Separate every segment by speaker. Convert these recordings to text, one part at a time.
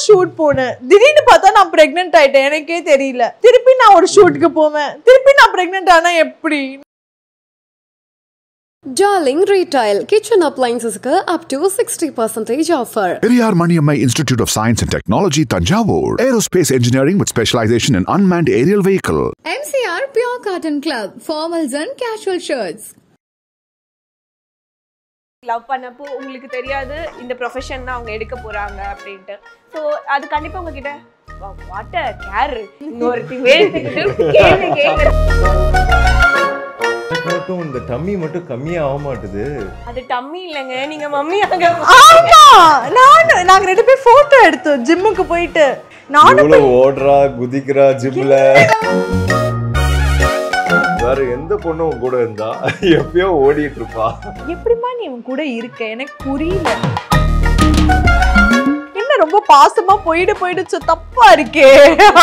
Speaker 1: Shoot போனேன். திடீர்னு பார்த்தா நான் பிரெக்னென்ட் ஆயிட்டேன். எனக்கே தெரியல. திருப்பி நான் ஒரு ஷூட்டுக்கு போவேன். திருப்பி நான் பிரெக்னென்ட் ஆனா எப்படி?
Speaker 2: Darling Retail Kitchen Appliances up to 60% offer.
Speaker 3: Periyar Maniammai Institute of Science and Technology, Tanjavur. Aerospace Engineering with specialization in unmanned aerial vehicle.
Speaker 4: MCR Pure Cotton Club, formals and casual shirts.
Speaker 5: Love பண்ணப்போ உங்களுக்கு தெரியாது இந்த profession தான் அவங்க எடுக்க போறாங்க அப்படின்ட்டு. So அது கண்டிப்பா உங்ககிட்ட வாட் அ கேர் இன்னொருத்தி வேணுக்கிட்டு கேள்வி கேட்குறேன்.
Speaker 6: மட்டும் இந்த டம்மி மட்டும் கம்மியா ஆக மாட்டுது. அது
Speaker 5: டம்மி இல்லைங்க, நீங்க மம்மி ஆக.
Speaker 1: ஆமா, நாங்க ரெண்டு பேரும் போட்டோ எடுத்தோம் ஜிம்முக்கு போயிட்டு. நானும்
Speaker 6: ஓடுறா குதிக்கிறா ஜிம்ல. வேற எந்த பொண்ணும் கூட இருந்தா எப்பயோ ஓடிட்டு இருப்பா.
Speaker 1: எப்படிமா நீ உன் கூட இருக்க எனக்கு புரியல. என்ன ரொம்ப பாசமா போயிடுச்சு தப்பா இருக்கே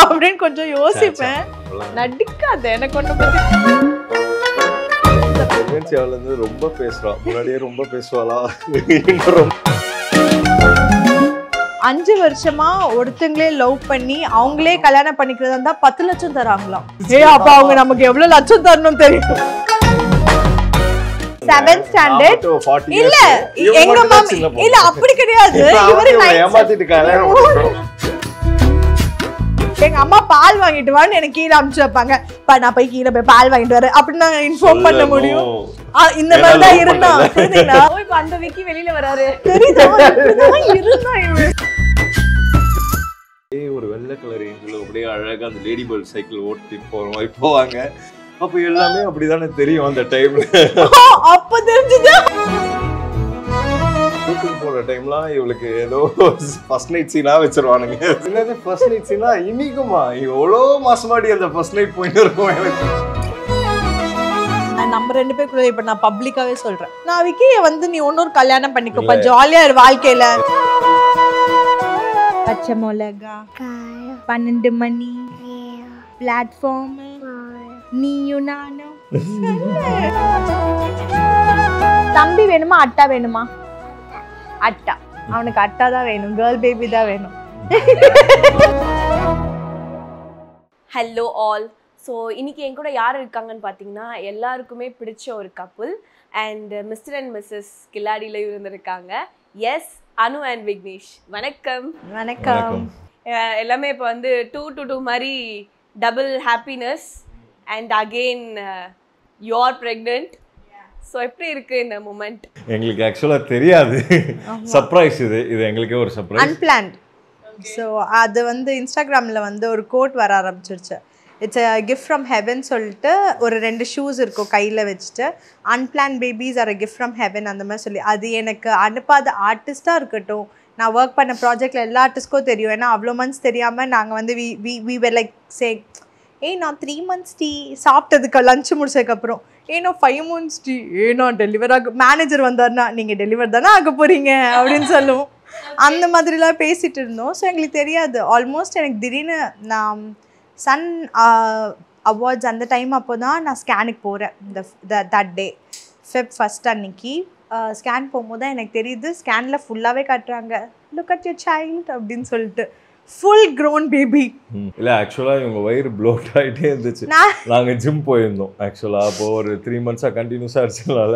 Speaker 1: அப்படின்னு கொஞ்சம் யோசிப்பேன். நடிக்காத எனக்கு ஒண்ணு பத்தி.
Speaker 6: ரொம்ப பேசுறா, முன்னாடியே ரொம்ப பேசுவாளா?
Speaker 1: 5 வருஷமா ஒருத்தங்களே லவ் பண்ணி அவங்களே கல்யாணம் பண்ணிக்கிறதா இருந்தா 10 லட்சம் தராங்களாம். அப்ப அவங்க நமக்கு எவ்வளவு லட்சம் தரணும் தெரியும். 7th ஸ்டாண்டர்ட் இல்ல எங்க மம்மி இல்ல அப்படி கிடையாது. இவரு
Speaker 6: ஏமாத்திட்டு கல்யாணம்.
Speaker 1: எங்க அம்மா பால் வாங்கிட்டு வான்னு எனக்கு கீழே அனுப்பிச்சு வைப்பாங்க. நான் போய் கீழே போய் பால் வாங்கிட்டு வரேன் அப்படின்னு நான் இன்ஃபார்ம் பண்ண முடியும். இந்த மாதிரி தான் இருந்தா.
Speaker 5: இப்ப அந்த விக்கி வெளியில வராரு.
Speaker 6: ஒரு வெள்ளை கலர் ஏஞ்சல் அப்படியே அழகா அந்த லேடி பேர்ட் சைக்கிள் ஓட்டி போற மாதிரி போவாங்க. அப்ப எல்லாமே அப்படிதானே தெரியும் அந்த டைம்ல.
Speaker 1: அப்ப தெரிஞ்சது
Speaker 6: போற டைம்லாம் இவளுக்கு ஏதோ ஃபர்ஸ்ட் நைட் சீனா வச்சிருவானுங்க. என்னது ஃபர்ஸ்ட் நைட் சீனா? இன்னைக்குமா எவ்வளோ மாசமாடி அந்த ஃபர்ஸ்ட் நைட் போயிட்டு இருக்கும் எனக்கு.
Speaker 1: நம்ம 2 பேருக்குள்ள இப்ப நான் பப்ளிக்காவே சொல்றேன். நான் விக்கிய வந்து நீ இன்னொரு கல்யாணம் பண்ணிக்கோப்பா, ஜாலியா இரு வாழ்க்கையில. பச்சை மிளகா 12 மணி பிளாட்ஃபார்ம் நீயும் நானும். தம்பி வேணுமா அட்டா வேணுமா? அட்டா. அவனுக்கு அட்டா தான் வேணும், கேர்ள் பேபி தான் வேணும்.
Speaker 5: Hello all. ஸோ இன்னைக்கு என் கூட யார் இருக்காங்கன்னு பார்த்தீங்கன்னா எல்லாருக்குமே பிடிச்ச ஒரு couple and mister and missus கில்லாடியில் இருந்திருக்காங்க. Yes, Anu and Vignesh. வணக்கம்.
Speaker 1: வணக்கம்.
Speaker 5: எல்லாமே இப்போ வந்து 2 to 2 மாதிரி double happiness and again you are pregnant. So எப்படி இருக்கு இந்த மூமெண்ட்?
Speaker 6: எங்களுக்கு ஆக்சுவலாக தெரியாது, சர்ப்ரைஸ். இது எங்களுக்கே ஒரு சர்ப்ரைஸ்,
Speaker 1: அன்பிளான்ட். ஸோ அது வந்து இன்ஸ்டாகிராமில் வந்து ஒரு கோட் வர ஆரம்பிச்சிருச்சு. It's a gift from heaven சொல்லிட்டு ஒரு 2 ஷூஸ் இருக்கும் கையில் வச்சுட்டு, unplanned babies are a gift from heaven அந்த மாதிரி சொல்லி. அது எனக்கு அனுப்பாத ஆர்டிஸ்ட்டாக இருக்கட்டும், நான் ஒர்க் பண்ண ப்ராஜெக்டில் எல்லா ஆர்டிஸ்ட்க்கும் தெரியும். ஏன்னா அவ்வளோ மந்த்ஸ் தெரியாமல் நாங்கள் வந்து வி வர் லைக் சே நான் 3 months டீ சாப்பிட்டதுக்கு லஞ்சு முடிச்சதுக்கப்புறம் நான் 5 months டீ நான் டெலிவர் ஆக மேனேஜர் வந்தார்னா நீங்கள் டெலிவர் தானே ஆக போகிறீங்க அப்படின்னு சொல்லுவோம். அந்த மாதிரிலாம் பேசிகிட்டு இருந்தோம். ஸோ எங்களுக்கு தெரியாது. ஆல்மோஸ்ட் எனக்கு திடீர்னு நான் சன் அவார்ட்ஸ் அந்த டைம் அப்போ தான் நான் ஸ்கேனுக்கு போகிறேன். தட் டே Feb 1 அன்னைக்கு ஸ்கேன் போகும்போது தான் எனக்கு தெரியுது. ஸ்கேனில் ஃபுல்லாகவே காட்டுறாங்க லுக் அட் யுவர் சைல்ட் அப்படின்னு சொல்லிட்டு. Full grown baby.
Speaker 6: இல்லை ஆக்சுவலாக இவங்க வயிறு ப்ளோட் ஆகிட்டே இருந்துச்சு. நாங்கள் ஜிம் போயிருந்தோம் ஆக்சுவலாக. அப்போது ஒரு 3 months கண்டினியூஸாக அடிச்சதுனால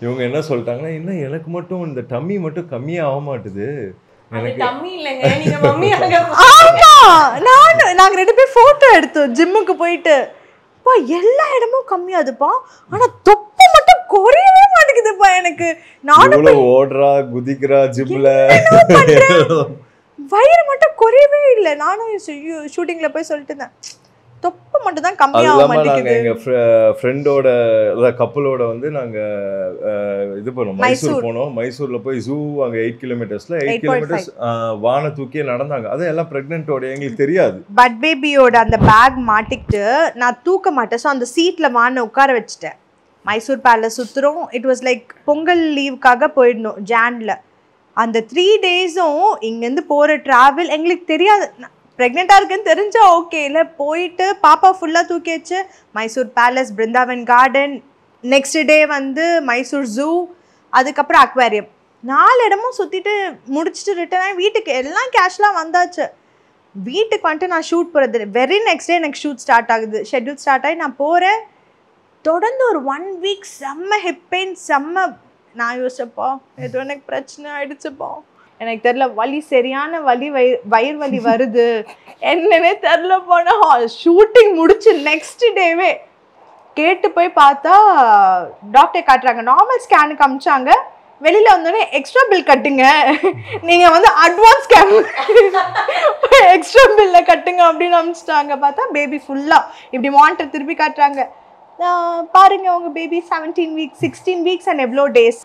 Speaker 6: இவங்க என்ன சொல்லிட்டாங்கன்னா, இன்னும் எனக்கு மட்டும் இந்த டம்மி மட்டும் கம்மியாக ஆக மாட்டுது.
Speaker 5: எனக்கு டம்மி இல்லைங்க, நீங்க மம்மி ஆக.
Speaker 1: ஆமா, நாங்க 2 பேரும் போட்டோ எடுத்தோம் ஜிம்முக்கு போயிட்டு. எல்லா இடமும் கம்மியாதுப்பா, ஆனா தொப்பை மட்டும் குறையவே மாட்டேங்குதுப்பா எனக்கு. நானும்
Speaker 6: ஓடுறா குதிக்கிறா ஜிம்ல,
Speaker 1: வயிறு மட்டும் குறையவே இல்லை. நானும் ஷூட்டிங்ல போய் சொல்லிட்டு இருந்தேன், தொப்பை மட்டும் தான் கம்மியாக மாட்டேங்குது.
Speaker 6: எங்கள் ஃப்ரெண்டோட கப்பலோட வந்து நாங்கள் இது பண்ணோம், மைசூர் போனோம். மைசூரில் போய் ஜூ அங்கே 8 kilometers 8 kilometers வானை தூக்கியே நடந்தாங்க. அது எல்லாம் ப்ரெக்னென்ட்டோட, எங்களுக்கு தெரியாது.
Speaker 1: பட் பேபியோட அந்த பேக் மாட்டிக்கிட்டு நான் தூக்க மாட்டேன். ஸோ அந்த சீட்டில் வானை உட்கார வச்சுட்டேன். மைசூர் பேலஸ் சுற்றுறோம். இட் வாஸ் லைக் பொங்கல் லீவுக்காக போயிடணும் ஜானில். அந்த 3 daysம் இங்கேருந்து போகிற ட்ராவல் எங்களுக்கு தெரியாது. ப்ரெக்னெண்ட்டாக இருக்குன்னு தெரிஞ்சா ஓகே, இல்லை போயிட்டு பாப்பா ஃபுல்லாக தூக்கி வச்சு Mysore palace, Brindavan garden, next day வந்து மைசூர் ஜூ, அதுக்கப்புறம் அக்வேரியம். 4 இடமும் சுற்றிட்டு முடிச்சுட்டு ரிட்டர்ன் ஆகி வீட்டுக்கு எல்லாம் கேஷ்லாம் வந்தாச்சு. வீட்டுக்கு வந்துட்டு நான் ஷூட் போகிறது வெரி நெக்ஸ்ட் டே எனக்கு ஷூட் ஸ்டார்ட் ஆகுது. ஷெட்யூல் ஸ்டார்ட் ஆகி நான் போகிறேன். தொடர்ந்து ஒரு 1 வீக் செம்ம ஹிப் பெயின் செம்ம. நான் யோசிச்சப்போ ஏதோ எனக்கு பிரச்சனை ஆயிடுச்சுப்போ, எனக்கு தெரில, வலி சரியான வலி, வயிறு வலி வருது என்னன்னே தெரில. போனால் ஷூட்டிங் முடிச்சு நெக்ஸ்ட் டேவே கேட்டு போய் பார்த்தா டாக்டர் காட்டுறாங்க, நார்மல் ஸ்கேனுக்கு அமிச்சாங்க. வெளியில் வந்தோடனே எக்ஸ்ட்ரா பில் கட்டுங்க, நீங்கள் வந்து அட்வான்ஸ் ஸ்கேன் எக்ஸ்ட்ரா பில்ல கட்டுங்க அப்படின்னு அமிச்சிட்டாங்க. பார்த்தா பேபி ஃபுல்லாக இப்படி மானிட்டர் திருப்பி காட்டுறாங்க, பாருங்க உங்கள் பேபி 17 வீக்ஸ் 16 வீக்ஸ் அண்ட் எவ்வளோ டேஸ்.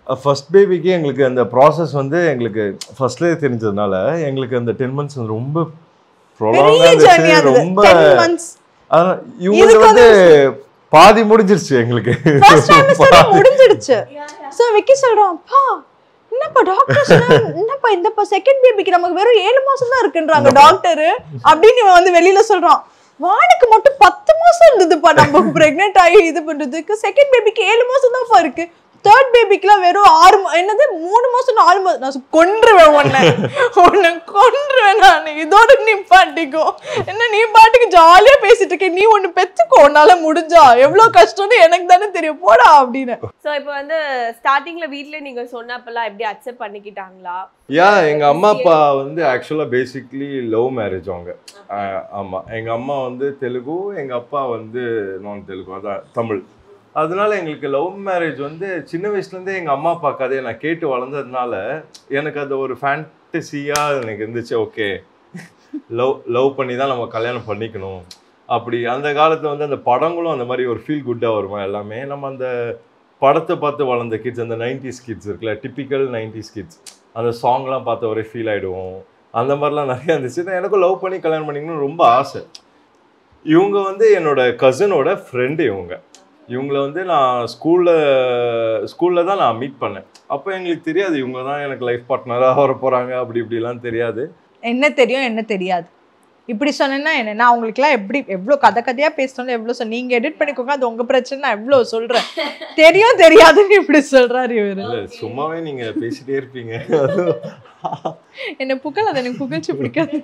Speaker 6: ஃபர்ஸ்ட் பேபிக்கு எங்களுக்கு அந்த ப்ராசஸ் வந்து எங்களுக்கு ஃபர்ஸ்ட்லேயே தெரிஞ்சதுனால எங்களுக்கு அந்த 10 months வந்து ரொம்ப ரொம்ப இவங்க வந்து பாதி முடிஞ்சிருச்சு எங்களுக்கு.
Speaker 1: முடிஞ்சிடுச்சு. ஸோ விக்கி சொல்கிறோம், அப்பா என்னப்பா டாக்டர் என்னப்பா இந்த செகண்ட் பேபிக்கு நமக்கு வெறும் 7 மாசம் தான் இருக்குன்றாங்க டாக்டர் அப்படின்னு இவன் வந்து வெளியில சொல்றான். வானுக்கு மட்டும் 10 மாசம் இருந்ததுப்பா நம்ம பிரெக்னென்ட் ஆகி இது பண்றதுக்கு. செகண்ட் பேபிக்கு 7 மாசம் தான்ப்பா இருக்கு. தேர்ட் பேபிக்குலாம் வெறும் 3 மாசம் 4 மாசம். நான் கொன்றுவேன் உன்னை கொன்றுவேன் நான், இதோட நீ பாட்டிக்கோ என்ன, நீ பாட்டுக்கு ஜாலியா பேசிட்டு இருக்க, நீ ஒண்ணு பெத்துக்கோ, உன்னால முடிஞ்சா எவ்வளவு கஷ்டம்னு எனக்கு தானே தெரியும் போடா அப்படின்னு.
Speaker 5: ஸோ இப்போ வந்து ஸ்டார்டிங்ல வீட்ல நீங்க சொன்னப்பெல்லாம் எப்படி அக்செப்ட் பண்ணிக்கிட்டாங்களா?
Speaker 6: எங்க அம்மா அப்பா வந்து ஆக்சுவலா பேசிக்லி லவ் மேரேஜ் அவங்க. ஆமா, எங்க அம்மா வந்து தெலுங்கு, எங்க அப்பா வந்து நான் தெலுங்கு, அதான் தமிழ். அதனால எங்களுக்கு லவ் மேரேஜ் வந்து சின்ன வயசுலேருந்தே எங்கள் அம்மா அப்பா கதையை நான் கேட்டு வளர்ந்ததுனால எனக்கு அது ஒரு ஃபேண்டசியாக எனக்கு இருந்துச்சு. ஓகே, லவ் பண்ணி தான் நம்ம கல்யாணம் பண்ணிக்கணும் அப்படி. அந்த காலத்தில் வந்து அந்த படங்களும் அந்த மாதிரி ஒரு ஃபீல் குட்டாக வருமா எல்லாமே. நம்ம அந்த படத்தை பார்த்து வளர்ந்த கிட்ஸ், அந்த 90s கிட்ஸ் இருக்குல்ல, டிப்பிக்கல் 90s கிட்ஸ், அந்த சாங்லாம் பார்த்த ஒரே ஃபீல் ஆகிடுவோம். அந்த மாதிரிலாம் நிறையா இருந்துச்சு. எனக்கும் லவ் பண்ணி கல்யாணம் பண்ணிக்கணும்னு ரொம்ப ஆசை. இவங்க வந்து என்னோட கசினோட ஃப்ரெண்டு. இவங்கள வந்து நான் ஸ்கூலில் தான் நான் மீட் பண்ணேன். அப்போ எங்களுக்கு தெரியாது இவங்க தான் எனக்கு லைஃப் பார்ட்னராக வர போகிறாங்க அப்படி இப்படிலாம் தெரியாது.
Speaker 1: என்ன தெரியும் என்ன தெரியாது இப்படி சொன்னேன்னா என்ன, நான் உங்களுக்குலாம் எவ்வளோ கதையாக பேசணும், எவ்வளோ நீங்கள் எடிட் பண்ணிக்கோங்க, அது உங்கள் பிரச்சனை, நான் எவ்வளோ சொல்கிறேன். தெரியும் தெரியாதுன்னு இப்படி சொல்கிறாரு இவர்.
Speaker 6: இல்லை, சும்மாவே நீங்கள் பேசிட்டே இருப்பீங்க.
Speaker 1: என்ன புகழ், அது எனக்கு புகழ்ச்சி பிடிக்காது.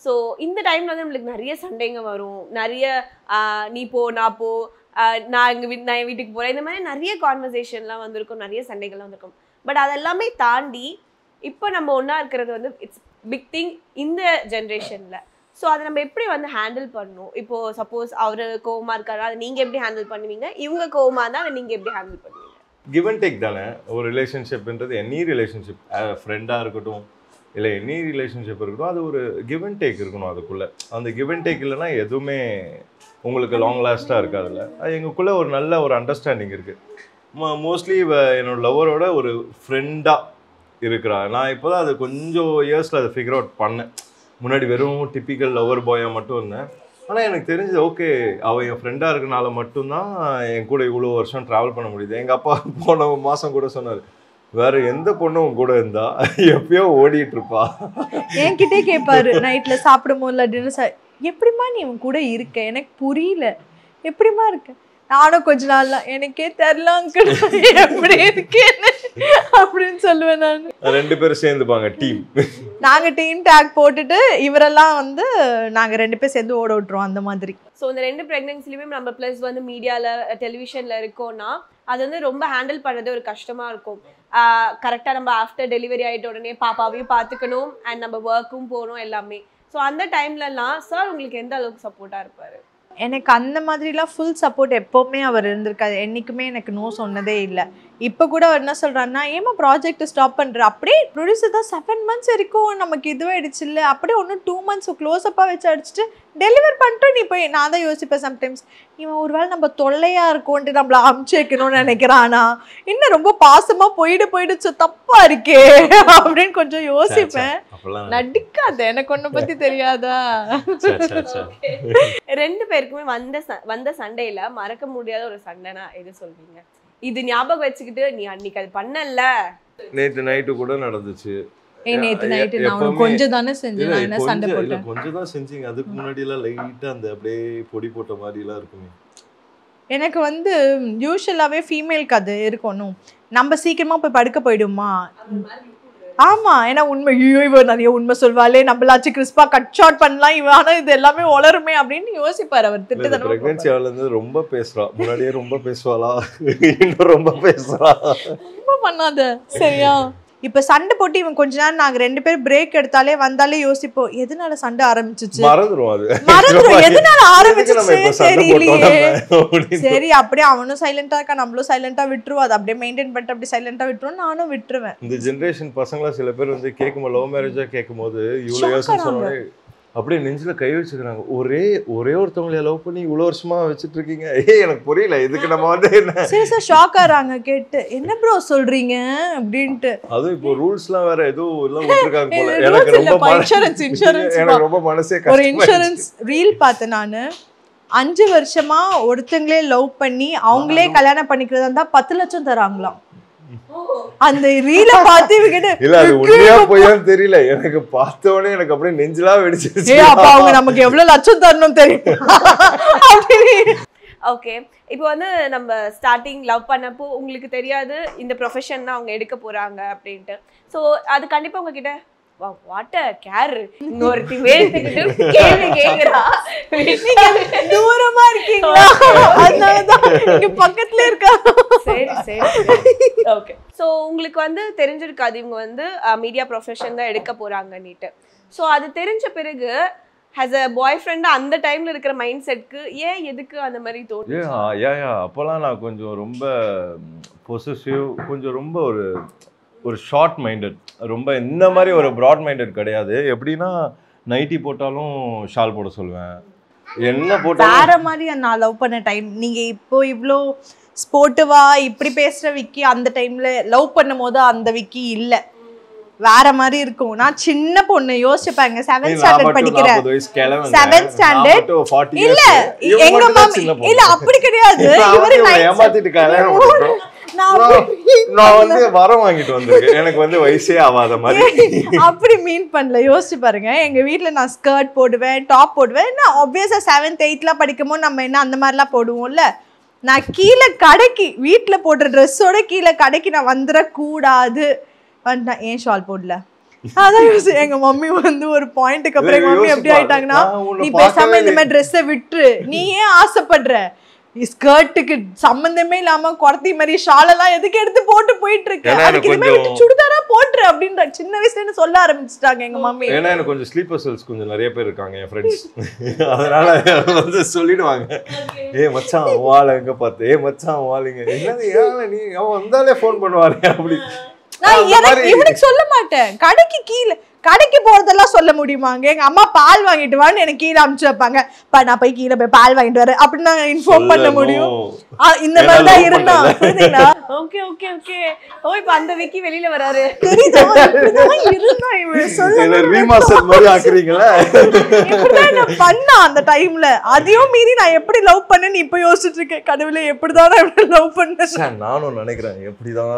Speaker 5: ஸோ இந்த டைமில் வந்து நம்மளுக்கு நிறைய சண்டைங்க வரும், நிறைய நீ போ நான் போ, நான் என் வீட்டுக்கு போகிறேன், இந்த மாதிரி நிறைய கான்வர்சேஷன்லாம் வந்திருக்கும், நிறைய சண்டைகள்லாம் வந்திருக்கும். பட் அதெல்லாமே தாண்டி இப்போ நம்ம ஒன்றா இருக்கிறது வந்து இட்ஸ் பிக் திங் இந்த ஜென்ரேஷனில். ஸோ அதை நம்ம எப்படி வந்து ஹேண்டில் பண்ணணும்? இப்போது சப்போஸ் அவர் கோவமாக இருக்காரு, அதை நீங்கள் எப்படி ஹேண்டில் பண்ணுவீங்க? இவங்க கோவமாக இருந்தால் அதை நீங்கள் எப்படி ஹேண்டில் பண்ணுவீங்க?
Speaker 6: கிவ் அண்ட் டேக் தானே ஒரு ரிலேஷன்ஷிப்ன்றது. எனி ரிலேஷன்ஷிப், ஃப்ரெண்டாக இருக்கட்டும் இல்லை எனி ரிலேஷன்ஷிப் இருக்கட்டும், அது ஒரு கிவ் அண்ட் டேக் இருக்கணும் அதுக்குள்ளே. அந்த கிவ் அண்ட் டேக் இல்லைன்னா எதுவுமே உங்களுக்கு லாங் லாஸ்ட்டாக இருக்காதுல்ல. அது எங்களுக்குள்ளே ஒரு நல்ல ஒரு அண்டர்ஸ்டாண்டிங் இருக்குது. மோஸ்ட்லி என்னோட லவரோட ஒரு ஃப்ரெண்டாக இருக்கிறா. நான் இப்போ தான் அது கொஞ்சம் இயர்ஸில் அதை ஃபிகர் அவுட் பண்ணேன். முன்னாடி வெறும் டிப்பிக்கல் லவர் பாயாக மட்டும் இருந்தேன். ஆனால் எனக்கு தெரிஞ்சது ஓகே, அவள் என் ஃப்ரெண்டாக இருக்கனால மட்டும்தான் என் கூட இவ்வளோ வருஷம் ட்ராவல் பண்ண முடியுது. எங்கள் அப்பா போன மாதம் கூட சொன்னார், வேற எந்த பொண்ணும் கூட இருந்தா எப்பயோ ஓடிட்டு இருப்பா.
Speaker 1: என்கிட்டே கேட்பாரு நைட்டில் சாப்பிடும் போதுல டின்னர், எப்படிமா நீ உன் கூட இருக்க, எனக்கு புரியல, எப்படிமா இருக்க. நானும் கொஞ்ச நாள்ல எனக்கே தெரியல எப்படி இருக்கேன்னு அப்படின்னு சொல்லுவேன். நான்
Speaker 6: 2 பேரும் சேர்ந்துப்பாங்க டீம்.
Speaker 1: நாங்க டீம் டேக் போட்டுட்டு இவரெல்லாம் வந்து நாங்க 2 பேரும் சேர்ந்து ஓட விட்டுருவோம் அந்த மாதிரி.
Speaker 5: ஸோ இந்த 2 ப்ரெக்னன்சிலையுமே நம்ம ப்ளஸ் வந்து மீடியாவில் டெலிவிஷனில் இருக்கோம்னா அது வந்து ரொம்ப ஹேண்டில் பண்ணுறது ஒரு கஷ்டமாக இருக்கும். கரெக்டாக நம்ம ஆஃப்டர் டெலிவரி ஆகிட்ட உடனே பாப்பாவையும் பார்த்துக்கணும் அண்ட் நம்ம ஒர்க்கும் போகணும் எல்லாமே. ஸோ அந்த டைம்லலாம் சார் உங்களுக்கு எந்த அளவுக்கு சப்போர்ட்டாக இருப்பார்?
Speaker 1: எனக்கு அந்த மாதிரிலாம் ஃபுல் சப்போர்ட் எப்போவுமே அவர் இருந்திருக்காது. என்றைக்குமே எனக்கு நோ சொன்னதே இல்லை. இப்போ கூட அவர் என்ன சொல்கிறாருன்னா, ஏமா ப்ராஜெக்ட்டை ஸ்டாப் பண்ணுற, அப்படியே ப்ரொடியூசர் தான் 7 months வரைக்கும் நமக்கு இதுவாகிடுச்சு இல்லை, அப்படியே ஒன்று 2 months க்ளோஸ்அப்பாக வச்சு அடிச்சுட்டு டெலிவர் பண்ணிட்டு நீ போய். நான் தான் யோசிப்பேன் சம்டைம்ஸ், இவன் ஒரு வேளை நம்ம தொல்லையாக இருக்கோன்ட்டு நம்மளை அமுச்சு வைக்கணும்னு நினைக்கிறானா, இன்னும் ரொம்ப பாசமாக போயிடுச்சு தப்பா இருக்கே அப்படின்னு கொஞ்சம் யோசிப்பேன். நடிக்காத, எனக்கு ஒன்றை பற்றி தெரியாதா.
Speaker 5: 2 பேருக்குமே வந்த சண்டையில மறக்க முடியாத ஒரு சண்டைனா எது சொல்வீங்க? இது ஞாபகம் வச்சுக்கிட்டு நீ அன்னைக்கு அது பண்ணல.
Speaker 6: நேத்து நைட்டு கூட நடந்துச்சு.
Speaker 1: நேத்து நைட்டு நான் கொஞ்சம் தானே செஞ்சேன், நான் என்ன சண்டை போட்டேன்?
Speaker 6: கொஞ்சம் தான் செஞ்சீங்க. அதுக்கு முன்னாடி எல்லாம் லைட்டா அந்த அப்படியே பொடி போட்ட மாதிரி எல்லாம் இருக்குமே.
Speaker 1: எனக்கு வந்து யூஸ்வலாகவே ஃபீமேலுக்கு அது இருக்கணும். நம்ம சீக்கிரமாக போய் படுக்க போயிடுமா. ஆமாம், ஏன்னா உண்மை இவ நிறைய உண்மை சொல்வாளே, நம்மளாச்சும் கிறிஸ்பா கட் ஷார்ட் பண்ணலாம், இவ ஆனால் இது எல்லாமே வளருமே அப்படின்னு யோசிப்பார் அவர். திட்டு
Speaker 6: பிரெக்னன்சி அவள் ரொம்ப பேசுறா, முன்னாடியே ரொம்ப பேசுவாளா, இன்னும் ரொம்ப பேசுறா,
Speaker 1: ரொம்ப பண்ணாத சரியா. இப்ப சண்டை போட்டு இவன் கொஞ்ச நேரம் நாங்க 2 பேரும் பிரேக் எடுத்தாலே வந்தாலே யோசிப்போம் எதனால சண்டை ஆரம்பிச்சிச்சு, மறந்துடும் எதனால ஆரம்பிச்சிச்சு தெரியலையே. சரி அப்படியே அவனும் சைலண்டா இருக்கா, நம்மளும் சைலண்டா விட்டுருவோம், அதை அப்படியே மெயின்டைன் பண்ணிட்டு அப்படியே சைலண்டா விட்டுருவோம், நானும் விட்டுருவேன்.
Speaker 6: இந்த ஜென்ரேஷன் பசங்களா சில பேர் வந்து கேட்கும்போது லவ் மேரேஜா கேட்கும் போது இவ்வளவு யோசனை சொன்னோடனே அப்படியே நெஞ்சில கை வச்சுக்கிறாங்க. ஒரே ஒருத்தவங்களை லவ் பண்ணி இவ்வளவு வருஷமா வச்சுட்டு இருக்கீங்க, எனக்கு புரியல, இதுக்கு நம்ம வந்து என்ன
Speaker 1: சீரியஸா ஷாக் ஆறாங்க கேட்டு, என்ன ப்ரோ சொல்றீங்க அப்படின்ட்டு.
Speaker 6: அது இப்போ ரூல்ஸ்லாம் வேற ஏதோ எல்லாம் விட்டுருக்காங்க போல. எனக்கு ரொம்ப மனசே
Speaker 1: ஒரு இன்சூரன்ஸ் ரீல் பார்த்தேன் நானு. 5 வருஷமா ஒருத்தங்களே லவ் பண்ணி அவங்களே கல்யாணம் பண்ணிக்கிறதா இருந்தா 10 லட்சம் தராங்களாம். அந்த ரீல பார்த்து
Speaker 6: இல்ல அது உண்மையா போயான்னு தெரியல, எனக்கு பார்த்தோனே எனக்கு அப்படியே நெஞ்செல்லாம் வெடிச்சிருச்சு.
Speaker 1: அப்ப அவங்க நமக்கு எவ்வளவு லட்சம் தரணும் தெரியும்.
Speaker 5: ஓகே, இப்போ வந்து நம்ம ஸ்டார்டிங் லவ் பண்ணப்போ உங்களுக்கு தெரியாது இந்த ப்ரொஃபஷன் தான் அவங்க எடுக்க போறாங்க அப்படின்ட்டு. ஸோ அது கண்டிப்பா உங்ககிட்ட வாட் கேர் இன்னொருத்தி வேண்டுகிட்டு கேள்வி கேக்குறா,
Speaker 1: தூரமா இருக்கீங்களா அதனாலதான் இங்க பக்கத்துல இருக்கா.
Speaker 5: சரி சரி ஓகே. ஸோ உங்களுக்கு வந்து தெரிஞ்சிருக்காது இவங்க வந்து மீடியா ப்ரொஃபஷன் தான் எடுக்க போறாங்கன்னுட்டு. ஸோ அது தெரிஞ்ச பிறகு ஆஸ் அ பாய் ஃப்ரெண்ட் அந்த டைம்ல இருக்கிற மைண்ட் செட்க்கு ஏன் எதுக்கு அந்த மாதிரி தோணுது?
Speaker 6: அப்போல்லாம் நான் கொஞ்சம் ரொம்ப பொசசிவ், கொஞ்சம் ரொம்ப ஒரு ஷார்ட் மைண்டட், ரொம்ப இந்த மாதிரி ஒரு ப்ராட் மைண்டட் கிடையாது. எப்படின்னா நைட்டி போட்டாலும் ஷால் போட சொல்லுவேன், என்ன போட்டா
Speaker 1: வேற மாதிரி. நான் லவ் பண்ண டைம் நீங்க இப்போ இவ்வளோ ஸ்போர்ட்டிவா இப்படி பேசுற விக்கி அந்த டைம்ல லவ் பண்ணும் போது அந்த விக்கி இல்ல, வேற மாதிரி இருக்கும். நான் சின்ன பொண்ணு யோசிப்பாங்க, 7th ஸ்டாண்டர்ட் படிக்கிறேன், 7th ஸ்டாண்டர்ட் இல்ல எங்க மாமி இல்ல அப்படி கிடையாது, இவரே
Speaker 6: ஏமாத்திட்டு கல்யாணம் நான் வந்து வரம் வாங்கிட்டு வந்திருக்கேன், எனக்கு வந்து வயசே ஆகாத மாதிரி
Speaker 1: அப்படி மீன் பண்ணல. யோசிச்சு பாருங்க, எங்க வீட்டுல நான் ஸ்கர்ட் போடுவேன், டாப் போடுவேன். என்ன ஆப்வியஸா 7th 8th படிக்கும்போது நம்ம என்ன அந்த மாதிரிலாம் போடுவோம்ல. நான் கீழே கடைக்கு வீட்டுல போடுற ட்ரெஸ்ஸோட கீழே கடைக்கு நான் வந்துடக்கூடாது, வந்துட்டேன். ஏன் ஷால் போடல? அதான் எங்க மம்மி வந்து ஒரு பாயிண்ட்டுக்கு அப்புறம் எங்க மம்மி எப்படி ஆயிட்டாங்கன்னா, நீ பேசாம இந்த மாதிரி ட்ரெஸ்ஸை விட்டுரு, நீ ஏன் ஆசைப்படுற, ஸ்கர்ட்டுக்கு சம்பந்தமே இல்லாம குறத்தி மாதிரி ஷால் எல்லாம் எதுக்கு எடுத்து போட்டு போயிட்டு இருக்கேன், அதுக்கு இதுமே விட்டு சுடிதாரா போட்டுரு அப்படின்ற சின்ன வயசுல சொல்ல ஆரம்பிச்சிட்டாங்க எங்க மம்மி.
Speaker 6: ஏன்னா எனக்கு கொஞ்சம் ஸ்லீப்பர் செல்ஸ் கொஞ்சம் நிறைய பேர் இருக்காங்க என் ஃப்ரெண்ட்ஸ், அதனால வந்து சொல்லிடுவாங்க, ஏ மச்சான் வாழ எங்க பார்த்து, ஏ மச்சான் வாழுங்க, என்னது ஏன் நீ அவன் வந்தாலே ஃபோன் பண்ணுவாரு அப்படி.
Speaker 1: நான் இவனுக்கு சொல்ல மாட்டேன், கடைக்கு கீழே கடைக்கு போறதெல்லாம் சொல்ல முடியுமாங்க. எங்க அம்மா பால் வாங்கிட்டு வான்னு எனக்கு கீழே அனுப்பிச்சு வைப்பாங்க, நான் போய் கீழே போய் பால் வாங்கிட்டு வரேன் அப்படின்னு நான் இன்ஃபார்ம் பண்ண முடியும். இந்த மாதிரிதான் இருந்தா.
Speaker 5: Okay okay okay. ஓ இப்ப அந்த விக்கி வெளியில வராரு
Speaker 1: தெரியுதா, இருந்தா இவன் சொல்ல
Speaker 6: ரீமாஸ்டர் மாதிரி ஆக்குறீங்களா
Speaker 1: நான் பண்ணா அந்த டைம்ல. அதையும் மீறி நான் எப்படி லவ் பண்ணேன்னு இப்ப யோசிச்சுட்டு இருக்கேன், கடவுளே எப்படிதான் எப்படி லவ் பண்ணேன்.
Speaker 6: நானும் நினைக்கிறேன் எப்படிதான்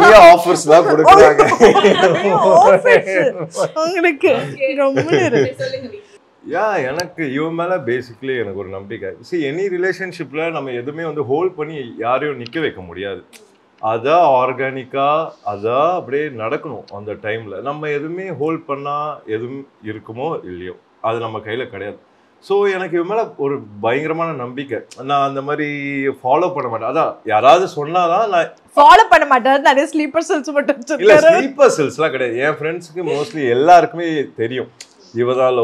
Speaker 1: நிறைய
Speaker 6: ஆஃபர்ஸ் எல்லாம் கொடுக்குறாங்க
Speaker 1: உங்களுக்கு.
Speaker 6: எனக்கு இவன் மேல பேசிக்கலி எனக்கு ஒரு நம்பிக்கை. எனி ரிலேஷன்ஷிப்ல நம்ம எதுவுமே வந்து ஹோல்ட் பண்ணி யாரையும் நிக்க வைக்க முடியாது, அதான் ஆர்கானிக்கா அதான் அப்படியே நடக்கணும். அந்த டைம்ல நம்ம எதுவுமே ஹோல்ட் பண்ணா எதுவும் இருக்குமோ இல்லையோ அது நம்ம கையில கிடையாது. ஸோ எனக்கு இவன் மேலே ஒரு பயங்கரமான நம்பிக்கை. நான் அந்த மாதிரி ஃபாலோ பண்ண மாட்டேன், அதான் யாராவது சொன்னாதான் நான்
Speaker 1: ஃபாலோ பண்ண மாட்டேன். நிறைய ஸ்லீப்பர் செல்ஸ் மட்டும்
Speaker 6: இல்லை, ஸ்லீப்பர் செல்ஸ்லாம் கிடையாது. என் ஃப்ரெண்ட்ஸுக்கு மோஸ்ட்லி எல்லாருக்குமே தெரியும் இவ்வளோதான்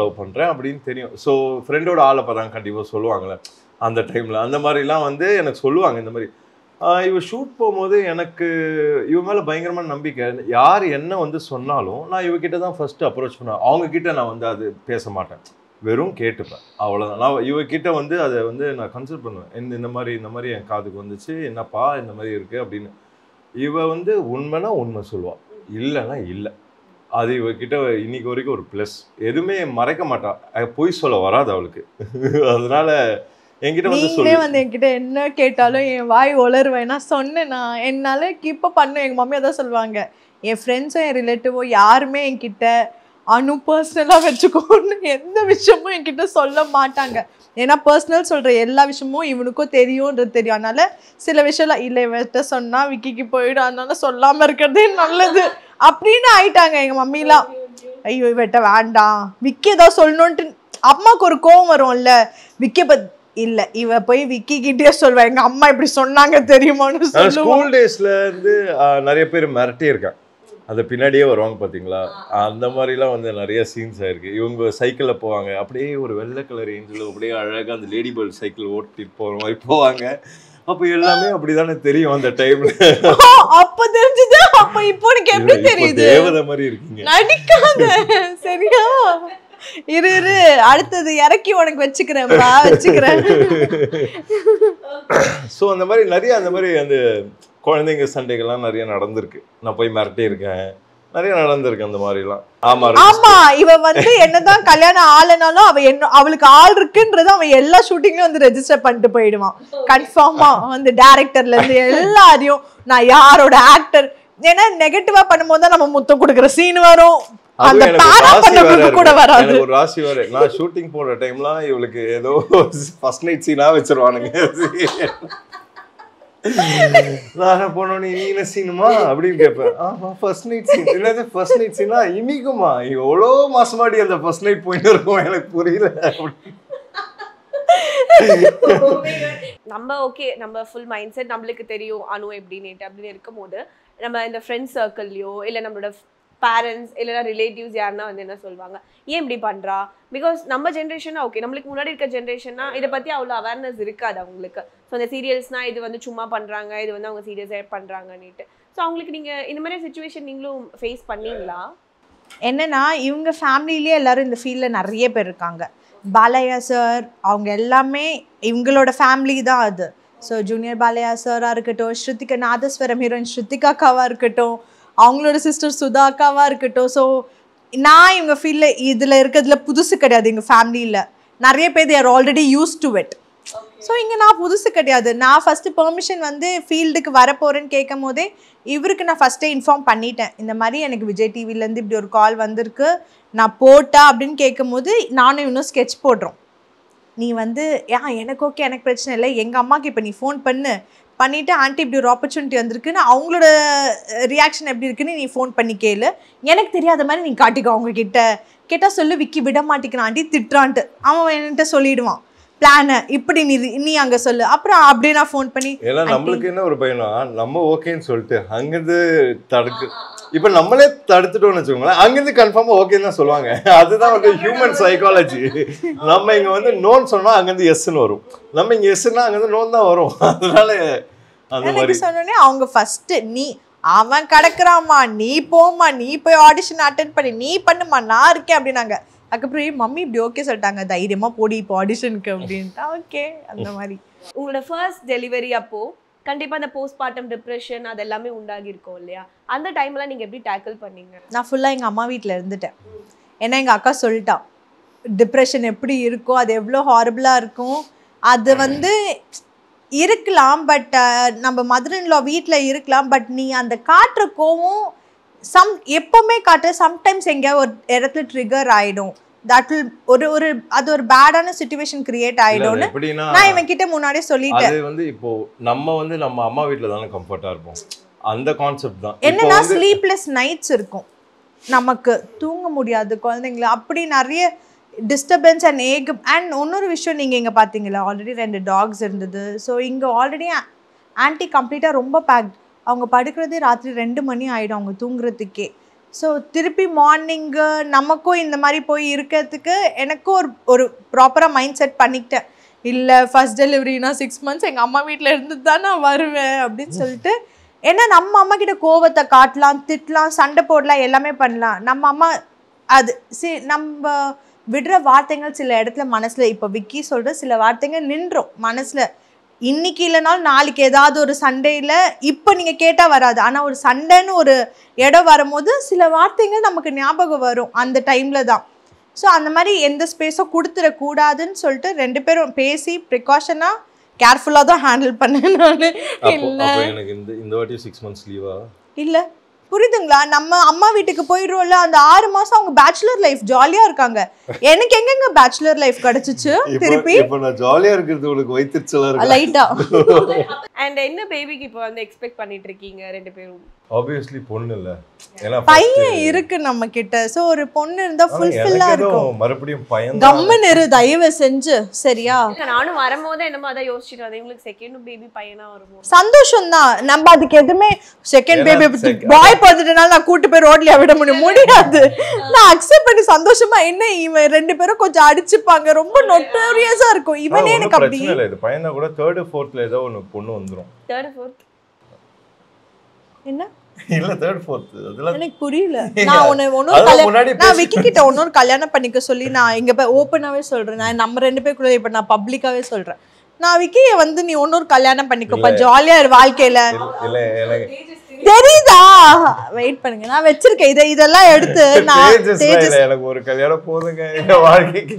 Speaker 6: லவ் பண்ணுறேன் அப்படின்னு தெரியும். ஸோ ஃப்ரெண்டோட ஆளை பார்த்தாங்க கண்டிப்பாக சொல்லுவாங்களே அந்த டைமில், அந்த மாதிரிலாம் வந்து எனக்கு சொல்லுவாங்க. இந்த மாதிரி இவ ஷூட் போகும்போது எனக்கு இவன் மேலே பயங்கரமான நம்பிக்கை. யார் என்ன வந்து சொன்னாலும் நான் இவகிட்ட தான் ஃபர்ஸ்ட் அப்ரோச் பண்ணுவேன், அவங்கக்கிட்ட நான் வந்து அது பேச மாட்டேன், வெறும் கேட்டுப்பேன், அவ்வளோதான். நான் இவகிட்ட வந்து அதை வந்து நான் கன்சிடர் பண்ணுவேன், இந்த மாதிரி என் காதுக்கு வந்துச்சு, என்னப்பா இந்த மாதிரி இருக்குது அப்படின்னு. இவ வந்து உண்மைனா உண்மை சொல்லுவாள், இல்லைன்னா இல்லை. அது இவகிட்ட இன்னைக்கு வரைக்கும் ஒரு ப்ளஸ், எதுவுமே மறைக்க மாட்டா, பொய் சொல்ல வராது அவளுக்கு. அதனால என்கிட்ட வந்து
Speaker 1: என்கிட்ட என்ன கேட்டாலும் என் வாய் உளருவேன். நான் சொன்னேன்னா என்னால கீப்ப பண்ண எங்க மம்மி அதான் சொல்லுவாங்க. என் ஃப்ரெண்ட்ஸும் என் ரிலேட்டிவோ யாருமே என்கிட்ட அனு பர்சனலாக வச்சுக்கோன்னு எந்த விஷயமும் என்கிட்ட சொல்ல மாட்டாங்க. ஏன்னா பர்சனல் சொல்கிற எல்லா விஷயமும் இவனுக்கும் தெரியும்ன்றது தெரியும். அதனால சில விஷயம்லாம் இல்லை இவர்கிட்ட சொன்னால் விக்கிக்கு போயிடும், அதனால சொல்லாமல் இருக்கிறதே நல்லது அப்படின்னு ஆயிட்டாங்க எங்கள் மம்மிலாம். ஐயோ இவட்ட வேண்டாம், விக்கி ஏதோ சொல்லணுன்ட்டு அம்மாவுக்கு ஒரு கோவம் வரும்ல. விக்கிய பத்தி இல்ல இவ போய் விக்கி கிட்டே சொல்வா, எங்க அம்மா இப்படி சொன்னாங்க தெரியுமான்னு சொல்லுவா.
Speaker 6: ஸ்கூல் டேஸ்ல இருந்து நிறைய பேர் மிரட்டி இருக்காங்க, அது பின்னாடியே வருவாங்க பாத்தீங்களா. அந்த மாதிரிலாம் வந்து நிறைய சீன்ஸ் ஆயிருக்கு. இவங்க சைக்கிளில் போவாங்க, அப்படியே ஒரு வெள்ளை கலர் ஏஞ்சில் அப்படியே அழகாக அந்த லேடி பேர்ட் சைக்கிள் ஓட்டிட்டு போகிற மாதிரி போவாங்க. அப்போ எல்லாமே அப்படிதானே தெரியும் அந்த டைம்ல.
Speaker 1: அப்ப தெரிஞ்சது, அப்ப இப்போ எனக்கு எப்படி தெரியுது?
Speaker 6: தேவதை மாதிரி இருக்கீங்க,
Speaker 1: நடிக்காத சரியா. இரு அடுத்தது இறக்கி உனக்கு வச்சுக்கிறேன்.
Speaker 6: ஸோ அந்த மாதிரி நிறைய அந்த மாதிரி அந்த குழந்தைங்க சண்டைகள்லாம் நிறைய நடந்திருக்கு. நான் போய் மிரட்டி இருக்கேன், நிறைய நடந்திருக்கு அந்த மாதிரிலாம். ஆமா
Speaker 1: இவ வந்து என்னதான் கல்யாணம் ஆளுனாலும் அவளுக்கு ஆள் இருக்குன்றது அவன் எல்லா ஷூட்டிங்லயும் வந்து ரெஜிஸ்டர் பண்ணிட்டு போயிடுவான் கன்ஃபார்மா. வந்து டைரக்டர்ல இருந்து எல்லாரையும் நான் யாரோட ஆக்டர், ஏன்னா நெகட்டிவா பண்ணும்போது தான் நம்ம முத்தம் கொடுக்குற சீன் வரும். அந்த பாரா பண்ண கூட வராது.
Speaker 6: ஒரு ராசி வேற. நான் ஷூட்டிங் போற டைம்லாம் இவளுக்கு ஏதோ ஃபர்ஸ்ட் நைட் சீனா வச்சிருவானுங்க. நான் போனோன்னு நீ என்ன சீனுமா அப்படின்னு கேட்பேன். ஆமா ஃபர்ஸ்ட் நைட் சீன். என்னது ஃபர்ஸ்ட் நைட் சீனா? இன்னைக்குமா? எவ்வளோ மாசமாடி அந்த ஃபர்ஸ்ட் நைட் போயிட்டு இருக்கும், எனக்கு புரியல.
Speaker 5: நம்ம ஓகே, நம்ம ஃபுல் மைண்ட் செட் நம்மளுக்கு தெரியும் அனு எப்படின்னு அப்படின்னு இருக்கும் போது நம்ம இந்த ஃப்ரெண்ட்ஸ் சர்க்கிள்லையோ இல்லை நம்மளோட பேரண்ட்ஸ் இல்லைனா ரிலேட்டிவ்ஸ் யாருன்னா வந்து என்ன சொல்லுவாங்க, ஏன் இப்படி பண்ணுறா? பிகாஸ் நம்ம ஜென்ரேஷனா ஓகே, நம்மளுக்கு முன்னாடி இருக்க ஜென்ரேஷன்னா இதை பற்றி அவ்வளோ அவேர்னஸ் இருக்காது அவங்களுக்கு. ஸோ அந்த சீரியல்ஸ்னால் இது வந்து சும்மா பண்ணுறாங்க, இது வந்து அவங்க சீரியஸாக பண்ணுறாங்கன்னுட்டு. ஸோ அவங்களுக்கு நீங்கள் இந்த மாதிரி சுச்சுவேஷன் நீங்களும் ஃபேஸ் பண்ணீங்களா?
Speaker 1: என்னன்னா இவங்க ஃபேமிலிலேயே எல்லாரும் இந்த ஃபீல்டில் நிறைய பேர் இருக்காங்க. பாலையா சார் அவங்க எல்லாமே இவங்களோட ஃபேமிலி தான் அது. ஸோ ஜூனியர் பாலையா சாராக இருக்கட்டும், ஸ்ருத்திகா நாதஸ்வரம் ஹீரோயின் ஸ்ருத்திகா அக்காவாக இருக்கட்டும், அவங்களோட சிஸ்டர் சுதா அக்காவாக இருக்கட்டும். ஸோ நான் இவங்க ஃபீல்டில் இதில் இருக்கிறதுல புதுசு கிடையாது. எங்கள் ஃபேமிலியில் நிறைய பேர் there already use to it. So இங்கே நான் புதுசு கிடையாது. நான் ஃபஸ்ட்டு பெர்மிஷன் வந்து ஃபீல்டுக்கு வரப்போகிறேன்னு கேட்கும் போதே இவருக்கு நான் ஃபஸ்ட்டே இன்ஃபார்ம் பண்ணிட்டேன். இந்த மாதிரி எனக்கு விஜய் டிவிலேருந்து இப்படி ஒரு கால் வந்திருக்கு, நான் போட்டா அப்படின்னு கேட்கும் போது நானும் இன்னும் ஸ்கெட்ச் போடுறோம். நீ வந்து எனக்கு ஓகே, எனக்கு பிரச்சனை இல்லை, எங்கள் அம்மாவுக்கு இப்போ நீ ஃபோன் பண்ணிவிட்டு ஆண்டி இப்படி ஒரு ஆப்பர்ச்சுனிட்டி வந்திருக்குன்னு அவங்களோட ரியாக்ஷன் எப்படி இருக்குன்னு நீ ஃபோன் பண்ணி கேளு, எனக்கு தெரியாத மாதிரி நீ காட்டிக்கோ அவங்கக்கிட்ட. கேட்டால் சொல்லு விக்கி விட மாட்டேங்கிறான் ஆண்டி திட்டுறான்ட்டு அவன் என்கிட்ட சொல்லிடுவான் பிளானை, இப்படி நீ அங்கே சொல்லு. அப்புறம் அப்படியே நான் ஃபோன் பண்ணி
Speaker 6: எல்லாம் நம்மளுக்கு என்ன ஒரு பையனா நம்ம ஓகேன்னு சொல்லிட்டு அங்கேருந்து தடுக்கு இப்போ நம்மளே தடுத்துட்டோம்னு வச்சுக்கோங்களேன், அங்கேருந்து கன்ஃபார்மாக ஓகேன்னு தான் சொல்லுவாங்க. அதுதான் வந்து ஹியூமன் சைக்காலஜி. நம்ம இங்கே வந்து நோன்னு சொன்னால் அங்கேருந்து எஸ்ன்னு வரும், நம்ம இங்கே எஸ்ன்னா அங்கேருந்து நோன் தான் வரும். அதனால அந்த மாதிரி
Speaker 1: சொன்னோடனே அவங்க ஃபஸ்ட்டு நீ அவன் கிடக்குறாம்மா, நீ போம்மா, நீ போய் ஆடிஷன் அட்டென்ட் பண்ணி நீ பண்ணுமா, நான் இருக்கேன் அப்படின்னாங்க. அதுக்கப்புறம் மம்மி இப்படி ஓகே சொல்லிட்டாங்க, தைரியமா போடி இப்போ ஆடிஷனுக்கு அப்படின்ட்டா. ஓகே அந்த மாதிரி.
Speaker 5: உங்களோட ஃபர்ஸ்ட் டெலிவரி அப்போ கண்டிப்பா அந்த போஸ்ட்மார்ட்டம் டிப்ரெஷன் அது எல்லாமே உண்டாகி இருக்கும் இல்லையா? அந்த டைம்ல நீங்க எப்படி டேக்கிள் பண்ணீங்க?
Speaker 1: நான் ஃபுல்லாக எங்கள் அம்மா வீட்டில் இருந்துட்டேன். ஏன்னா எங்கள் அக்கா சொல்லிட்டான் டிப்ரெஷன் எப்படி இருக்கும், அது எவ்வளோ ஹாரபிளாக இருக்கும். அது வந்து இருக்கலாம், பட் நம்ம மதர் இன் லா வீட்டில் இருக்கலாம், பட் நீ அந்த காட்டுற கோவம் எப்போவுமே காட்டுற சம்டைம்ஸ் எங்கேயா ஒரு இடத்துல ட்ரிகர் ஆகிடும். தட் வில் அது ஒரு பேடான சிச்சுவேஷன் கிரியேட் ஆயிடும்னு நான் இவன் கிட்ட முன்னாடியே சொல்லிட்டேன்.
Speaker 6: அது வந்து இப்போ நம்ம வந்து நம்ம அம்மா வீட்ல தான கம்ஃபர்ட்டா இருப்போம், அந்த கான்செப்ட் தான்.
Speaker 1: என்னன்னா ஸ்லீப்லெஸ் நைட்ஸ் இருக்கும், நமக்கு தூங்க முடியாது குழந்தைங்கள, அப்படி நிறைய டிஸ்டர்பன்ஸ் அண்ட் அண்ட் இன்னொரு விஷயம் நீங்கள் இங்கே பார்த்தீங்களா, ஆல்ரெடி 2 டாக்ஸ் இருந்தது. ஸோ இங்கே ஆல்ரெடி ஆன்டி கம்ப்ளீட்டாக ரொம்ப பேக்ட். அவங்க படுக்கிறதே ராத்திரி 2 மணி ஆகிடும் அவங்க தூங்குறதுக்கே. ஸோ திருப்பி மார்னிங்கு நமக்கும் இந்த மாதிரி போய் இருக்கிறதுக்கு எனக்கும் ஒரு ப்ராப்பராக மைண்ட் செட் பண்ணிக்கிட்டேன். இல்லை ஃபர்ஸ்ட் டெலிவரினா 6 மந்த்ஸ் எங்கள் அம்மா வீட்டில் இருந்து தான் நான் வருவேன் அப்படின்னு சொல்லிட்டு. ஏன்னா நம்ம அம்மா கிட்ட கோவத்தை காட்டலாம், திட்டலாம், சண்டை போடலாம், எல்லாமே பண்ணலாம். நம்ம அம்மா அது நம்ம விடுற வார்த்தைகள் சில இடத்துல மனசில், இப்போ விக்கி சொல்கிற சில வார்த்தைகள் நின்றோம் மனசில். இன்னைக்கு இல்லைனாலும் நாளைக்கு ஏதாவது ஒரு சண்டையில் இப்போ நீங்கள் கேட்டால் வராது, ஆனால் ஒரு சண்டைன்னு ஒரு இடம் வரும்போது சில வார்த்தைகள் நமக்கு ஞாபகம் வரும் அந்த டைமில் தான். ஸோ அந்த மாதிரி எந்த ஸ்பேஸும் கொடுத்துடக்கூடாதுன்னு சொல்லிட்டு 2 பேரும் பேசி ப்ரிகாஷனாக கேர்ஃபுல்லாக தான் ஹேண்டில் பண்ணேன் நான். இல்லை
Speaker 6: எனக்கு இந்த வாட்டி 6 மந்த்ஸ் லீவா?
Speaker 1: இல்லை புரியுதுங்களா? நம்ம அம்மா வீட்டுக்கு போயிடுவோம்ல, அந்த 6 மாசம் அவங்க பேச்சுலர் லைஃப் ஜாலியா இருக்காங்க. எனக்கு எங்கெங்க பேச்சுலர் லைஃப் கிடைச்சிச்சு திருப்பி?
Speaker 6: இப்போ நான் ஜாலியா இருக்கிறது உங்களுக்கு வைத்திருச்சலா இருக்கு
Speaker 1: லைட்டா.
Speaker 5: அண்ட் என்ன பேபிக்கு இப்போ வந்து எக்ஸ்பெக்ட் பண்ணிட்டு இருக்கீங்க ரெண்டு பேரும்?
Speaker 6: ஆப்வியஸ்லி பொண்ணு இல்ல, ஏன்னா
Speaker 1: பையன் இருக்கு நம்ம கிட்ட. சோ ஒரு பொண்ணு இருந்தா ஃபுல்ஃபில்லா இருக்கும்.
Speaker 6: மறுபடியும் பையன்
Speaker 1: கம்மன் இரு தயவு செஞ்சு, சரியா?
Speaker 5: நானும் வரும்போது என்னமோ அதான் யோசிச்சுட்டு வந்தேன், உங்களுக்கு செகண்ட் பேபி பையனா வருமோ.
Speaker 1: சந்தோஷம் தான். நம்ம அதுக்கு எதுவுமே செகண்ட் பேபி பாய் பார்த்துட்டனால நான் கூட்டு போய் ரோட்லயா விட முடியாது. நான் அக்செப்ட் பண்ணி சந்தோஷமா, என்ன இவன் 2 பேரும் கொஞ்சம் அடிச்சுப்பாங்க, ரொம்ப நொட்டோரியஸா இருக்கும். இவனே எனக்கு அப்படி
Speaker 6: இல்ல, இது பையனா கூட 3rd 4th ஏதோ ஒன்னு பொண்ணு வந்துரும்.
Speaker 5: 3rd 4th
Speaker 1: என்ன
Speaker 6: இல்ல 3rd 4th அதெல்லாம்
Speaker 1: எனக்கு புரியல. நான் நான் விக்கி கிட்ட இன்னொரு கல்யாணம் பண்ணிக்க சொல்லி நான் இங்க போய் ஓப்பனாவே சொல்றேன். நான் நம்ம 2 பேருக்குள்ள இப்ப நான் பப்ளிக்காவே சொல்றேன். நான் விக்கிய வந்து நீ இன்னொரு கல்யாணம் பண்ணிக்கப்பா, ஜாலியா இரு வாழ்க்கையில.
Speaker 6: இல்ல எனக்கு
Speaker 1: தெரியுதா? வெயிட் பண்ணுங்க, நான் வச்சிருக்கேன் இதெல்லாம் எடுத்து. நான்
Speaker 6: எனக்கு ஒரு கல்யாணம் போதுங்க இந்த வாழ்க்கைக்கு.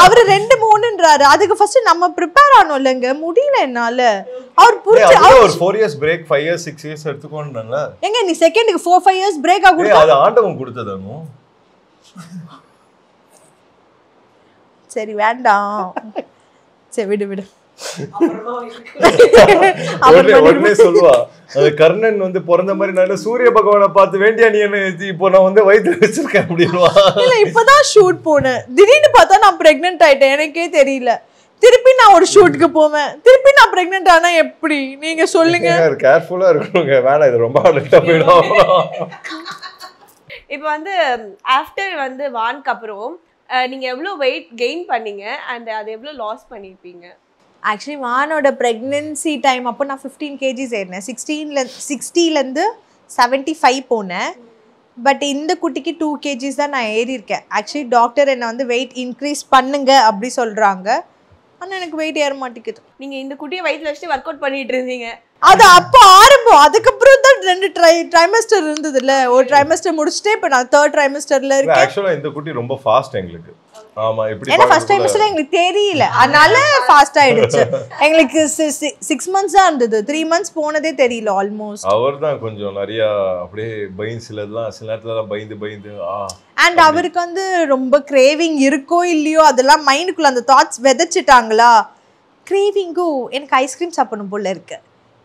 Speaker 1: அவரு 2 3ன்றாரு. அதுக்கு ஃபர்ஸ்ட் நம்ம ப்ரிப்பேர் ஆனோம்லங்க, முடியல என்னால. அவர் புரிஞ்சு
Speaker 6: ஒரு 4 years break 5 years 6 years எடுத்துக்கோன்னால.
Speaker 1: எங்க நீ செகண்டுக்கு 4-5 years பிரேக் ஆகுது?
Speaker 6: அது ஆண்டவன் கொடுத்ததானோ.
Speaker 1: சரி வேண்டாம், சரி விடு விடு.
Speaker 6: உடனே சொல்லுவா, அது கர்ணன் வந்து பிறந்த மாதிரி நான் சூரிய பகவானை பார்த்து வேண்டியா நீ என்ன இப்போ நான் வந்து வயிற்றுல வச்சிருக்கேன் அப்படின்வா.
Speaker 1: இல்ல இப்பதான் ஷூட் போனேன், திடீர்னு பார்த்தா நான் பிரெக்னென்ட் ஆயிட்டேன், எனக்கே தெரியல. திருப்பி நான் ஒரு ஷூட்டுக்கு போவேன், திருப்பி நான் பிரெக்னென்ட் ஆனா எப்படி நீங்க சொல்லுங்க.
Speaker 6: கேர்ஃபுல்லா இருக்கணுங்க, வேணாம் இது ரொம்ப லேட்டா போயிடும்.
Speaker 5: இப்போ வந்து ஆஃப்டர் வந்து வான்க்கு அப்புறம் நீங்க எவ்வளவு வெயிட் கெயின் பண்ணீங்க அண்ட் அது எவ்வளவு லாஸ் பண்ணிருப்பீங்க?
Speaker 1: ஆக்சுவலி வானோட ப்ரெக்னென்சி டைம் அப்போ நான் 15 kgs ஏறினேன். 60லேருந்து 75 போனேன். பட் இந்த குட்டிக்கு 2 kgs தான் நான் ஏறியிருக்கேன். ஆக்சுவலி டாக்டர் என்னை வந்து வெயிட் இன்க்ரீஸ் பண்ணுங்க அப்படி சொல்கிறாங்க. ஆனால் எனக்கு வெயிட் ஏற மாட்டேங்குது.
Speaker 5: நீங்கள் இந்த குட்டியை வயிற்றுல வச்சுட்டு ஒர்க் அவுட் பண்ணிட்டு இருந்தீங்க.
Speaker 1: அது அப்போ ஆரம்பம். அதுக்கப்புறம் தான் 2 ட்ரைமஸ்டர் இருந்ததுல்ல. ஒரு ட்ரைமஸ்டர் முடிச்சுட்டு இப்போ நான் 3rd ட்ரைமஸ்டர்ல இருக்கேன்.
Speaker 6: ஆக்சுவலாக இந்த குட்டி ரொம்ப ஃபாஸ்ட் எங்களுக்கு. ஆமா, எப்படி
Speaker 1: ஏன்னா ஃபர்ஸ்ட் டைம்ஸ்ல எங்களுக்கு தெரியல, அதனால ஃபாஸ்ட் ஆயிடுச்சு. எங்களுக்கு 6 months தான் இருந்தது, 3 months போனதே தெரியல ஆல்மோஸ்ட்.
Speaker 6: அவர் தான் கொஞ்சம் நிறைய அப்படியே பயந்து சில நேரத்துலலாம் பயந்து
Speaker 1: அண்ட் அவருக்கு வந்து ரொம்ப கிரேவிங் இருக்கோ இல்லையோ அதெல்லாம் மைண்டுக்குள்ள அந்த தாட்ஸ் விதைச்சிட்டாங்களா. கிரேவிங்கோ எனக்கு ஐஸ்கிரீம் சாப்பிடணும் போல இருக்கு,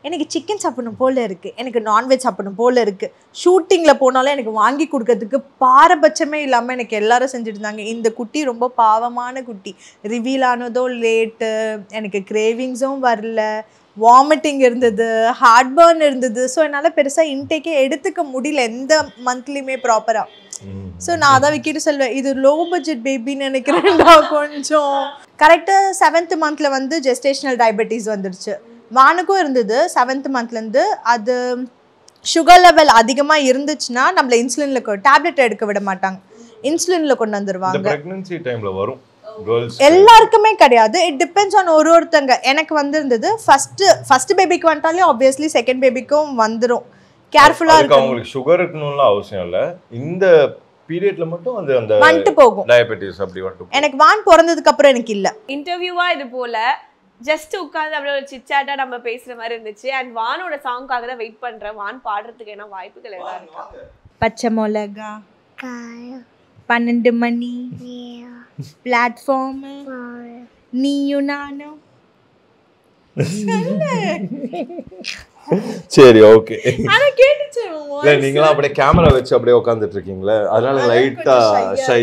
Speaker 1: எனக்கு சிக்கன் சாப்பிடணும் போல இருக்குது, எனக்கு நான்வெஜ் சாப்பிடணும் போல இருக்குது. ஷூட்டிங்கில் போனாலும் எனக்கு வாங்கி கொடுக்கறதுக்கு பாரபட்சமே இல்லாமல் எனக்கு எல்லாரும் செஞ்சுட்டு இருந்தாங்க. இந்த குட்டி ரொம்ப பாவமான குட்டி. ரிவீல் ஆனதோ லேட்டு, எனக்கு கிரேவிங்ஸும் வரல, வாமிட்டிங் இருந்தது, ஹார்ட் பர்ன் இருந்தது. ஸோ என்னால் பெருசாக இன்டேக்கே எடுத்துக்க முடியல எந்த மந்த்லேயுமே ப்ராப்பராக. ஸோ நான் அதான் விக்கிட்டு சொல்வேன், இது லோ பட்ஜெட் பேபின்னு நினைக்கிறேன்டா. கொஞ்சம் கரெக்டாக 7th month வந்து ஜெஸ்டேஷனல் டயபெட்டிஸ் வந்துடுச்சு. வானுக்கும் இருந்தது 7th monthலேருந்து. அது சுகர் லெவல் அதிகமாக இருந்துச்சுன்னா நம்மள இன்சுலினில் டேப்லெட் எடுக்க விட மாட்டாங்க, இன்சுலினில் கொண்டு வந்துடுவாங்க.
Speaker 6: பிரெக்னன்சி டைமில் வரும்
Speaker 1: எல்லாருக்குமே கிடையாது, இட் டிபெண்ட்ஸ் ஆன் ஒருத்தங்க. எனக்கு வந்திருந்தது ஃபர்ஸ்ட் பேபிக்கு வந்துட்டாலே ஆப்வியஸ்லி செகண்ட் பேபிக்கும் வந்துடும். கேர்ஃபுல்லாக இருக்கும்.
Speaker 6: அவங்களுக்கு சுகர் இருக்கணும்னு அவசியம் இல்லை, இந்த பீரியட்ல மட்டும் அந்த
Speaker 1: வந்துட்டு போகும்
Speaker 6: டயபெட்டிஸ் அப்படி வந்துட்டு.
Speaker 1: எனக்கு வான் பிறந்ததுக்கு அப்புறம் எனக்கு இல்லை.
Speaker 5: இன்டர்வியூவா இது போல ஜஸ்ட் உட்காந்து அப்படியே ஒரு சிச்சாட்டா நம்ம பேசுற மாதிரி இருந்துச்சு. அண்ட் வானோட சாங்காக தான் வெயிட் பண்றேன். வான் பாடுறதுக்கு என்ன வாய்ப்புகள் ஏதாவது இருக்கா?
Speaker 1: பச்சை மிளகா, 12 மணி, பிளாட்ஃபார்ம், நீயும் நானும்.
Speaker 6: சரி ஓகே.
Speaker 1: அத கேட்டுச்சு.
Speaker 6: இல்ல நீங்களா அப்படியே கேமரா வச்சு அப்படியே உட்கார்ந்துட்டு இருக்கீங்களே, அதனால லைட்டா ஷை.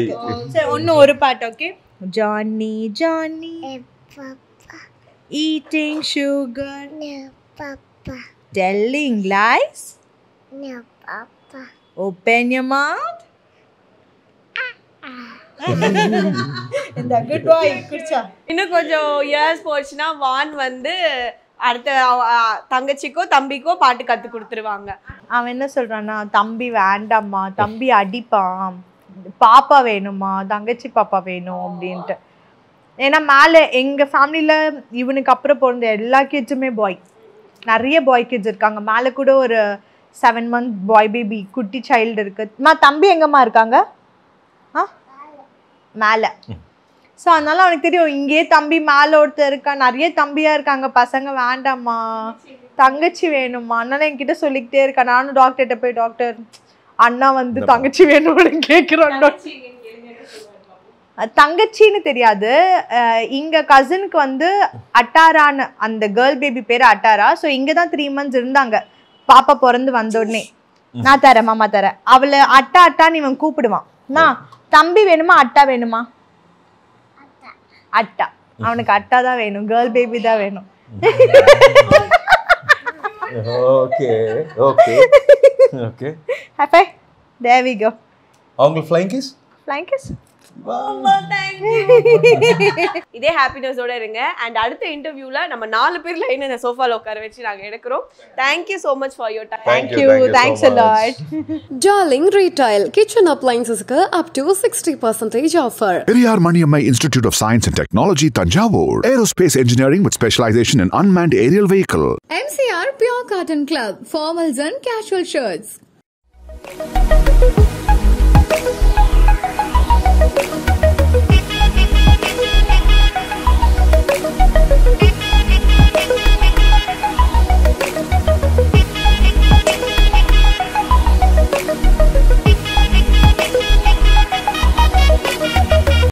Speaker 1: சரி ஒன்னு ஒரு பாட்டு. Okay. Johnny Johnny eating sugar,
Speaker 7: no papa,
Speaker 1: telling lies,
Speaker 7: no papa,
Speaker 1: open your mouth. இந்த குட் பாய் குடிச்சா
Speaker 5: இன்னும் கொஞ்சம் இயர்ஸ் போச்சுன்னா வான் வந்து அடுத்த தங்கச்சிக்கோ தம்பிக்கோ பாட்டு கத்து கொடுத்துருவாங்க.
Speaker 1: அவன் என்ன சொல்றான்னா, தம்பி வேண்டாம்மா, தம்பி அடிப்பான், பாப்பா வேணுமா, தங்கச்சி பாப்பா வேணும் அப்படின்ட்டு. ஏன்னா மேலே எங்கள் ஃபேமிலியில் இவனுக்கு அப்புறம் பிறந்த எல்லா கிட்ஸுமே பாய், நிறைய பாய் கிட்ஸ் இருக்காங்க. மேலே கூட ஒரு 7 month பாய் பேபி குட்டி சைல்டு இருக்குமா. தம்பி எங்கம்மா இருக்காங்க? மேலே. ஸோ அதனால அவனுக்கு தெரியும், இங்கேயே தம்பி மேலே ஒருத்தர் இருக்கா, நிறைய தம்பியாக இருக்காங்க, பசங்க வேண்டாம்மா தங்கச்சி வேணுமா அதனால என்கிட்ட சொல்லிக்கிட்டே இருக்கா. நானும் டாக்டர்கிட்ட போய் டாக்டர் அண்ணா வந்து தங்கச்சி வேணும்னு கேட்குறோம். தங்கச்சின்னு தெரியாது. இங்க கசினுக்கு வந்து அட்டாரான்னு அந்த கேர்ள் பேபி பேரு அட்டாரா. ஸோ இங்க தான் 3 months இருந்தாங்க. பாப்பா பிறந்து வந்த உடனே நான் தரேன் மாமா தரேன். அவளை அட்டா அட்டான்னு இவன் கூப்பிடுவான். நான் தம்பி வேணுமா அட்டா வேணுமா? அட்டா. அவனுக்கு அட்டா தான் வேணும், கேர்ள் பேபி தான் வேணும்.
Speaker 6: Okay okay okay.
Speaker 1: Happy there we go.
Speaker 6: அவங்க ஃப்ளைங் கிஸ்
Speaker 5: இதே ஹாப்பினஸோட இருங்க. அண்ட் அடுத்த இன்டர்வியூல நம்ம 4 பேர் லைன் இந்த சோஃபால உட்கார வச்சு நாங்க எடுக்கிறோம். Thank you so much for your time.
Speaker 1: Thank you. Thanks a lot.
Speaker 2: Darling Retail kitchen appliances up to 60% offer.
Speaker 3: Periyar Maniammai Institute of Science and Technology, Tanjavur. Aerospace engineering with specialization in unmanned aerial vehicle.
Speaker 4: MCR Pure Cotton Club, formals and casual shirts.